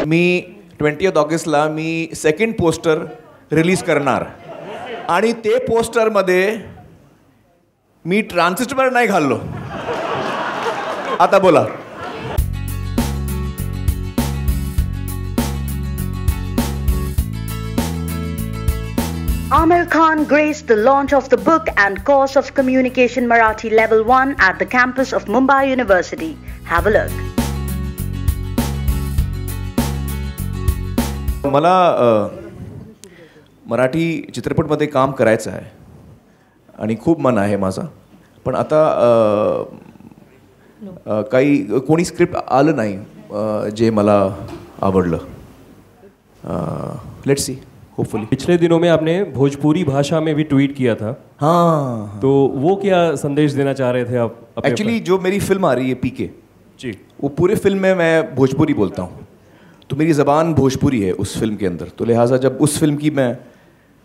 मी 20th ऑगस्टला मी second poster release करणार आणि ते पोस्टरमध्ये मी ट्रान्झिस्टर नाही घाललो. आता बोला. Amir Khan graced the launch of the book and course of Communication Marathi Level 1 at the campus of Mumbai University. Have a look. मला मराठी चित्रपटमध्ये काम करायचं आहे आणि खूप मन आहे माझं. पण आता काही कोणी स्क्रिप्ट आलं नाही जे मला आवडलं. Let's see. होपफुली. पिछले दिनों में आपने भोजपुरी भाषा में भी ट्वीट किया था. हाँ. तो वो क्या संदेश देना चाह रहे थे आप? एक्चुअली जो मेरी फिल्म आ रही है पीके जी, वो पूरे फिल्म में मैं भोजपुरी बोलता हूँ. तो मेरी ज़बान भोजपुरी है उस फिल्म के अंदर. तो लिहाजा जब उस फिल्म की मैं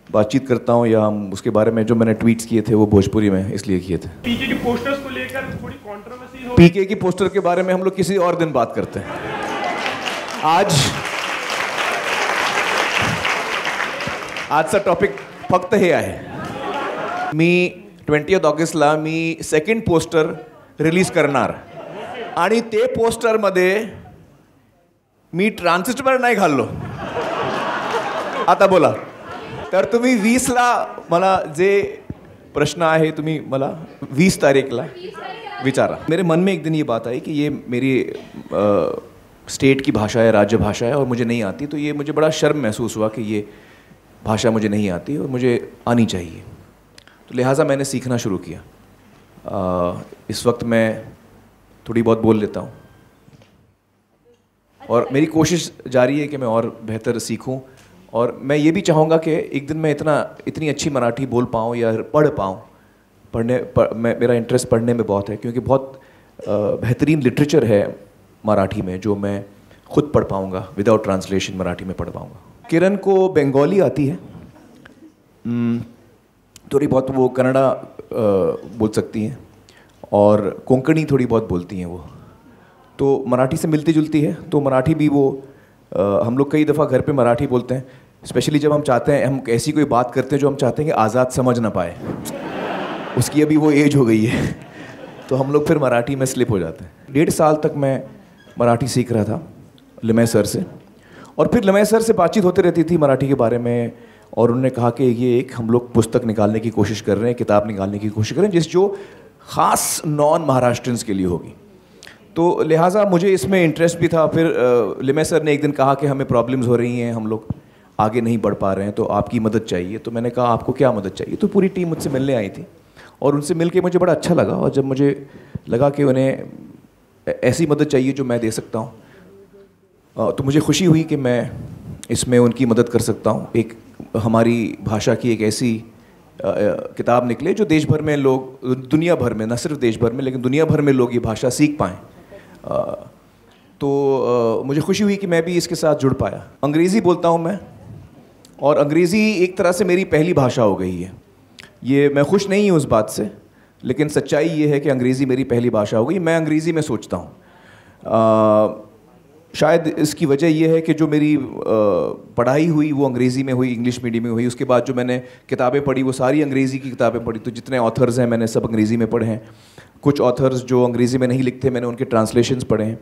बातचीत करता हूँ या हम उसके बारे में जो मैंने ट्वीट्स किए थे वो भोजपुरी में इसलिए किए थे. पीके की पोस्टर्स को लेकर थोड़ी कंट्रोवर्सी हो. पीके की पोस्टर के बारे में हम लोग किसी और दिन बात करते हैं. आजचा टॉपिक फक्त हे आहे. मी 20th ऑगस्टला मी सेकंड पोस्टर रिलीज करणार आणि ते पोस्टरमध्ये मी ट्रान्झिस्टर नाही घाललो. आता बोला. तर तुम्ही 20ला मला जे प्रश्न आहे तुम्ही मला 20 तारीखला विचारा. मेरे मन में एक दिन ये बात आई कि ये मेरी स्टेट की भाषा है, राज्य भाषा है और मुझे नहीं आती. तो ये मुझे बड़ा शर्म महसूस हुआ कि ये भाषा मुझे नहीं आती और मुझे आनी चाहिए. तो लिहाजा मैंने सीखना शुरू किया. इस वक्त मैं थोड़ी बहुत बोल लेता हूँ और मेरी कोशिश जारी है कि मैं और बेहतर सीखूं. और मैं ये भी चाहूँगा कि एक दिन मैं इतनी अच्छी मराठी बोल पाऊँ या पढ़ पाऊँ. मेरा इंटरेस्ट पढ़ने में बहुत है क्योंकि बहुत बेहतरीन लिटरेचर है मराठी में जो मैं खुद पढ़ पाऊँगा. विदाउट ट्रांसलेशन मराठी में पढ़ पाऊँगा. किरण को बंगाली आती है, थोड़ी बहुत वो कन्नड़ा बोल सकती हैं और कोंकणी थोड़ी बहुत बोलती हैं वो. तो मराठी से मिलती जुलती है. तो मराठी भी वो हम लोग कई दफ़ा घर पे मराठी बोलते हैं. स्पेशली जब हम चाहते हैं, हम ऐसी कोई बात करते हैं जो हम चाहते हैं कि आज़ाद समझ ना पाए. उसकी अभी वो एज हो गई है तो हम लोग फिर मराठी में स्लिप हो जाते हैं. 1.5 साल तक मैं मराठी सीख रहा था लिमय सर से. और फिर लिमय सर से बातचीत होती रहती थी मराठी के बारे में और उन्होंने कहा कि ये एक हम लोग पुस्तक निकालने की कोशिश कर रहे हैं, किताब निकालने की कोशिश कर रहे हैं जो ख़ास नॉन महाराष्ट्रियंस के लिए होगी. तो लिहाजा मुझे इसमें इंटरेस्ट भी था. फिर लिमय सर ने एक दिन कहा कि हमें प्रॉब्लम्स हो रही हैं, हम लोग आगे नहीं बढ़ पा रहे हैं, तो आपकी मदद चाहिए. तो मैंने कहा आपको क्या मदद चाहिए? तो पूरी टीम मुझसे मिलने आई थी और उनसे मिल के मुझे बड़ा अच्छा लगा. और जब मुझे लगा कि उन्हें ऐसी मदद चाहिए जो मैं दे सकता हूँ तो मुझे खुशी हुई कि मैं इसमें उनकी मदद कर सकता हूँ. एक हमारी भाषा की एक ऐसी किताब निकले जो देश भर में लोग, दुनिया भर में, न सिर्फ देश भर में लेकिन दुनिया भर में लोग ये भाषा सीख पाएँ. तो मुझे खुशी हुई कि मैं भी इसके साथ जुड़ पाया. अंग्रेज़ी बोलता हूँ मैं और अंग्रेज़ी एक तरह से मेरी पहली भाषा हो गई है. ये मैं खुश नहीं हूँ उस बात से, लेकिन सच्चाई ये है कि अंग्रेज़ी मेरी पहली भाषा हो गई. मैं अंग्रेज़ी में सोचता हूँ. शायद इसकी वजह यह है कि जो मेरी पढ़ाई हुई वो अंग्रेज़ी में हुई, इंग्लिश मीडियम में हुई. उसके बाद जो मैंने किताबें पढ़ी वो सारी अंग्रेज़ी की किताबें पढ़ी. तो जितने ऑथर्स हैं मैंने सब अंग्रेज़ी में पढ़े हैं. कुछ ऑथर्स जो अंग्रेज़ी में नहीं लिखते मैंने उनके ट्रांसलेशंस पढ़े हैं.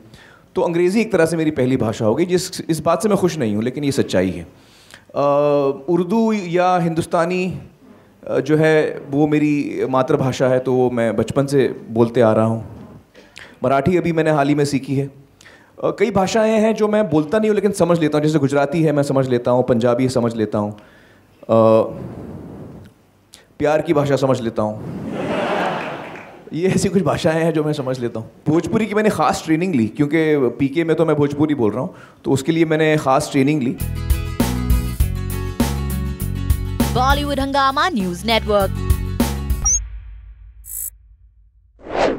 तो अंग्रेज़ी एक तरह से मेरी पहली भाषा हो गई. इस बात से मैं खुश नहीं हूँ लेकिन ये सच्चाई है. उर्दू या हिंदुस्तानी जो है वो मेरी मातृभाषा है तो वो मैं बचपन से बोलते आ रहा हूँ. मराठी अभी मैंने हाल ही में सीखी है. कई भाषाएं हैं जो मैं बोलता नहीं हूँ लेकिन समझ लेता हूँ. जैसे गुजराती है मैं समझ लेता हूँ, पंजाबी समझ लेता हूँ, प्यार की भाषा समझ लेता हूँ. ये ऐसी कुछ भाषाएं हैं जो मैं समझ लेता हूँ. भोजपुरी की मैंने ख़ास ट्रेनिंग ली क्योंकि पीके में तो मैं भोजपुरी बोल रहा हूँ तो उसके लिए मैंने ख़ास ट्रेनिंग ली. बॉलीवुड हंगामा न्यूज़ नेटवर्क.